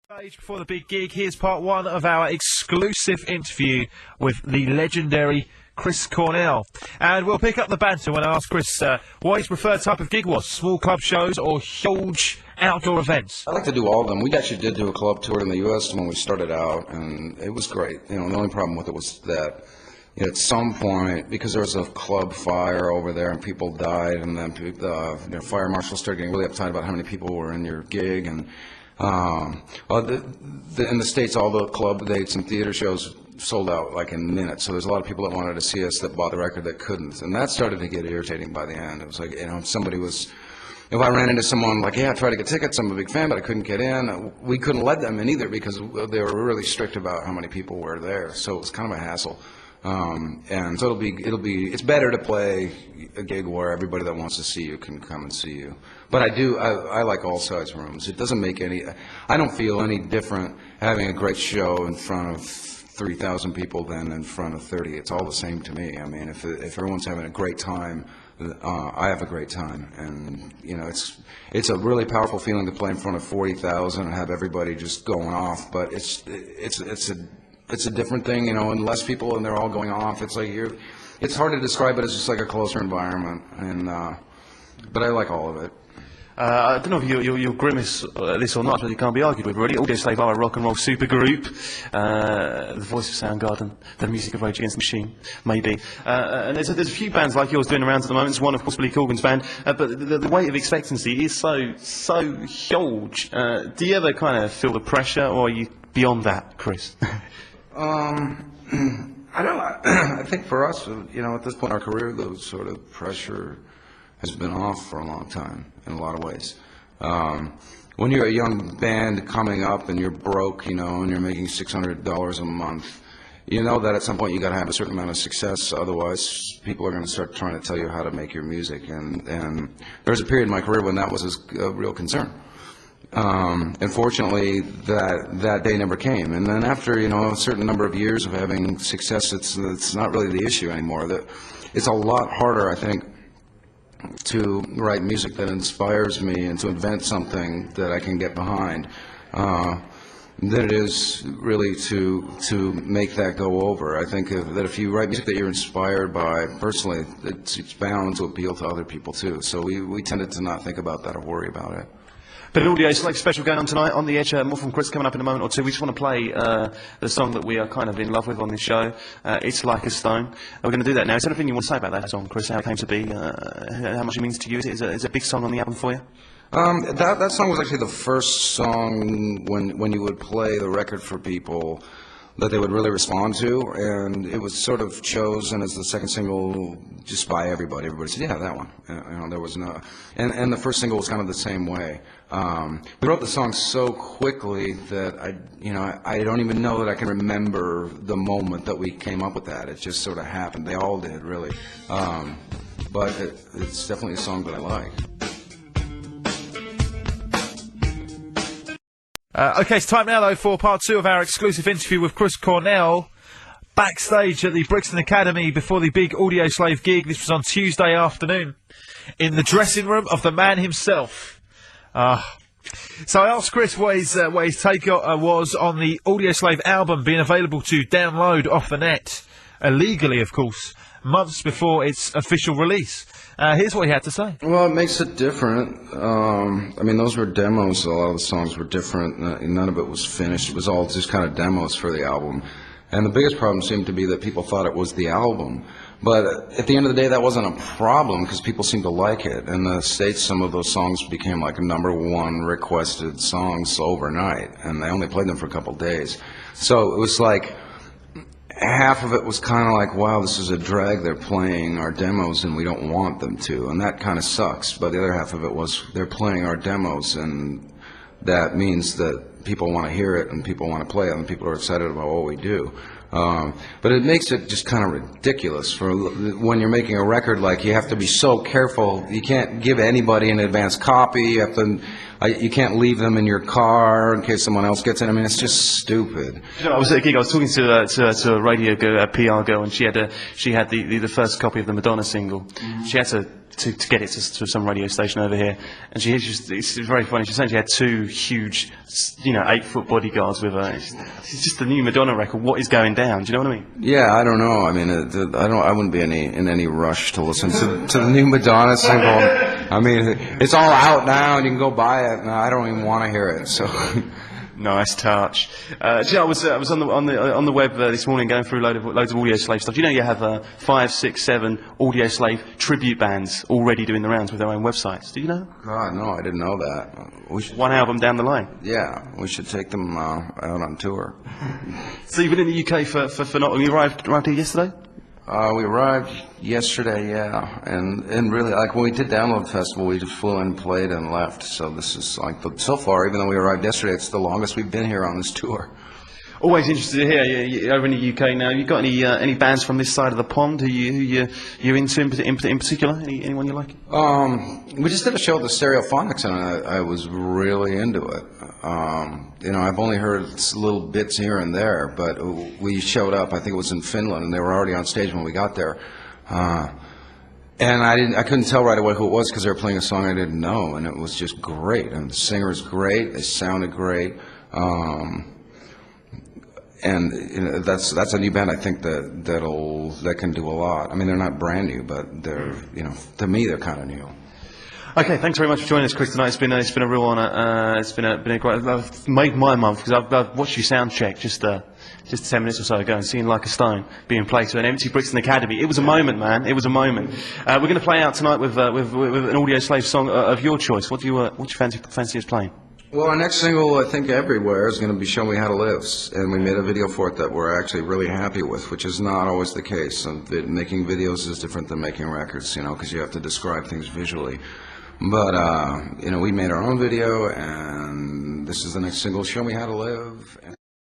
Before the big gig, here's part one of our exclusive interview with the legendary Chris Cornell. And we'll pick up the banter when I ask Chris what his preferred type of gig was, small club shows or huge outdoor events. I like to do all of them. We actually did do a club tour in the U.S. when we started out, and it was great. You know, the only problem with it was that at some point, because there was a club fire over there and people died, and then the fire marshal started getting really uptight about how many people were in your gig, and in the States, all the club dates and theater shows sold out like in minutes. So there's a lot of people that wanted to see us that bought the record that couldn't. And that started to get irritating by the end. It was like, you know, if I ran into someone like, yeah, I tried to get tickets, I'm a big fan, but I couldn't get in. We couldn't let them in either because they were really strict about how many people were there. So it was kind of a hassle. And so it's better to play a gig where everybody that wants to see you can come and see you. But I like all size rooms. It doesn't make I don't feel any different having a great show in front of 3,000 people than in front of 30. It's all the same to me. I mean, if everyone's having a great time, I have a great time. And, you know, it's a really powerful feeling to play in front of 40,000 and have everybody just going off. But it's a different thing, you know, and less people and they're all going off. It's like it's hard to describe, but it's just like a closer environment. And but I like all of it. I don't know if you'll grimace this or not, but it can't be argued with, really. Audioslave are a rock and roll supergroup. The voice of Soundgarden, the music of Rage Against the Machine, maybe. And there's a few bands like yours doing the rounds at the moment. There's one, of course, Billy Corgan's band. But the weight of expectancy is so huge. Do you ever kind of feel the pressure, or are you beyond that, Chris? I don't. I think for us, you know, at this point in our career, the sort of pressure has been off for a long time in a lot of ways. When you're a young band coming up and you're broke, you know, and you're making $600 a month, you know that at some point you got to have a certain amount of success. Otherwise, people are going to start trying to tell you how to make your music. And there was a period in my career when that was a real concern. Unfortunately, that day never came. And then after, you know, a certain number of years of having success, it's not really the issue anymore. It's a lot harder, I think, to write music that inspires me and to invent something that I can get behind than it is really to make that go over. I think that if you write music that you're inspired by personally, it's bound to appeal to other people too. So we tended to not think about that or worry about it. But audio select special going on tonight on the edge. More from Chris coming up in a moment or two. We just want to play the song that we are kind of in love with on this show. It's Like a Stone. We're going to do that now. Is there anything you want to say about that song, Chris? How it came to be? How much it means to you? Is it a big song on the album for you? That song was actually the first song when you would play the record for people that they would really respond to, and it was sort of chosen as the second single just by everybody. Everybody said, yeah, that one. You know, there was no, and the first single was kind of the same way. We wrote the song so quickly that I don't even know that I can remember the moment that we came up with that. It just sort of happened. They all did, really. But it's definitely a song that I like. Okay, it's time now, though, for part two of our exclusive interview with Chris Cornell, backstage at the Brixton Academy before the big Audioslave gig. This was on Tuesday afternoon in the dressing room of the man himself. So I asked Chris what his take was on the Audioslave album being available to download off the net, illegally, of course, months before its official release. Here's what he had to say. Well, it makes it different. I mean, those were demos. A lot of the songs were different. None of it was finished. It was all just kind of demos for the album. And the biggest problem seemed to be that people thought it was the album. But at the end of the day, that wasn't a problem because people seemed to like it. In the States, some of those songs became like #1 requested songs overnight. And they only played them for a couple of days. So it was like half of it was kind of like, wow, this is a drag. They're playing our demos and we don't want them to. And that kind of sucks. But the other half of it was they're playing our demos and that means that people want to hear it and people want to play it and people are excited about what we do. But it makes it just kind of ridiculous for when you're making a record. Like, you have to be so careful. You can't give anybody an advance copy. You can't leave them in your car in case someone else gets it. I mean, it's just stupid. You know, I was at a gig. I was talking to a radio girl, a PR girl, and she had the first copy of the Madonna single. She had to to get it to some radio station over here. And it's very funny. She said she had 2 huge, 8-foot bodyguards with her. It's just the new Madonna record. What is going down? Do you know what I mean? Yeah, I don't know. I mean, I wouldn't be in any rush to listen to the new Madonna single. I mean, it's all out now, and you can go buy it. And I don't even want to hear it. So. Nice touch. I was on the web this morning going through loads of Audio Slave stuff. You know, you have 5, 6, 7 Audio Slave tribute bands already doing the rounds with their own websites. Do you know? God, no, I didn't know that. We should, 1 album down the line. Yeah, we should take them out on tour. So you've been in the UK for not. You arrived here yesterday? We arrived yesterday, yeah, and really, like when we did Download Festival, we just flew in, played, and left. So this is like, so far, even though we arrived yesterday, it's the longest we've been here on this tour. Always interested to hear. You're over in the UK now. You got any bands from this side of the pond who you're into in particular? Anyone you like? We just did a show at the Stereophonics, and I was really into it. I've only heard little bits here and there, but we showed up. I think it was in Finland, and they were already on stage when we got there. And I couldn't tell right away who it was because they were playing a song I didn't know, and it was just great. And the singer's great. They sounded great. And that's a new band I think that can do a lot. I mean, they're not brand new, but they're to me they're kind of new. Okay, thanks very much for joining us, Chris, tonight. It's been a real honour. It's been a great. I've made my month because I've watched you sound check just 10 minutes or so ago and seen Like a Stone being played to an empty Brixton Academy. It was a moment, man. It was a moment. We're going to play out tonight with an Audio Slave song of your choice. What do you fancy us playing? Well, our next single, I think, Everywhere, is going to be Show Me How to Live, and we made a video for it that we're actually really happy with, which is not always the case. Making videos is different than making records, because you have to describe things visually. But, we made our own video, and this is the next single, Show Me How to Live.